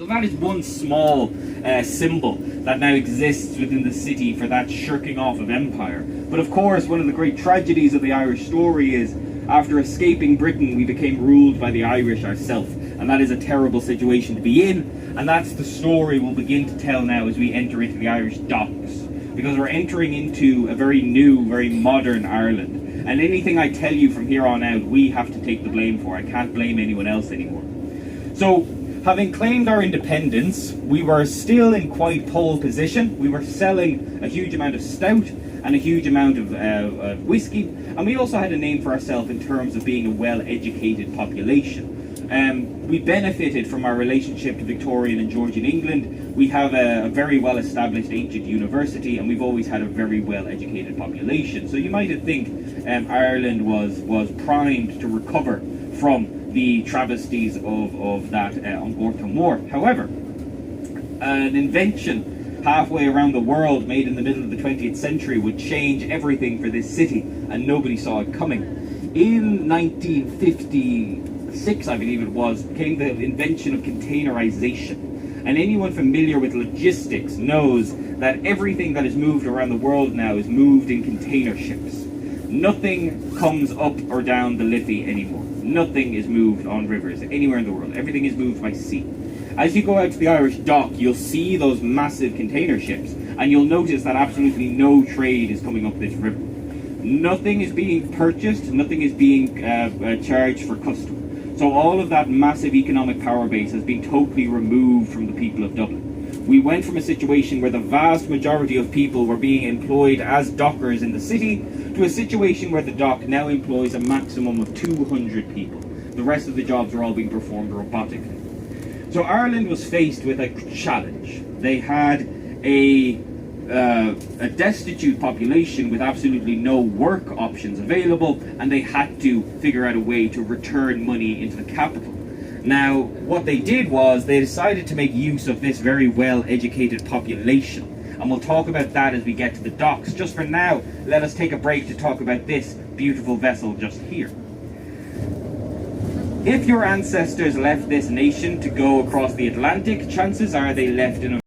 So that is one small symbol that now exists within the city for that shirking off of empire. But of course, one of the great tragedies of the Irish story is, after escaping Britain, we became ruled by the Irish ourselves. And that is a terrible situation to be in. And that's the story we'll begin to tell now as we enter into the Irish docks. Because we're entering into a very new, very modern Ireland. And anything I tell you from here on out, we have to take the blame for. I can't blame anyone else anymore. So, having claimed our independence, we were still in quite pole position. We were selling a huge amount of stout and a huge amount of whiskey, and we also had a name for ourselves in terms of being a well-educated population. We benefited from our relationship to Victorian and Georgian England. We have a very well-established ancient university, and we've always had a very well-educated population. So you might think Ireland was primed to recover from the travesties of that Angorta War. However, an invention halfway around the world made in the middle of the 20th century would change everything for this city, and nobody saw it coming. In 1956, I believe it was, came the invention of containerization. And anyone familiar with logistics knows that everything that is moved around the world now is moved in container ships. Nothing comes up or down the Liffey anymore. Nothing is moved on rivers anywhere in the world. Everything is moved by sea. As you go out to the Irish dock, you'll see those massive container ships, and you'll notice that absolutely no trade is coming up this river. Nothing is being purchased, nothing is being charged for custom. So all of that massive economic power base has been totally removed from the people of Dublin. We went from a situation where the vast majority of people were being employed as dockers in the city to a situation where the dock now employs a maximum of 200 people. The rest of the jobs are all being performed robotically. So Ireland was faced with a challenge. They had a destitute population with absolutely no work options available, and they had to figure out a way to return money into the capital. Now, what they did was they decided to make use of this very well-educated population. And we'll talk about that as we get to the docks. Just for now, let us take a break to talk about this beautiful vessel just here. If your ancestors left this nation to go across the Atlantic, chances are they left in a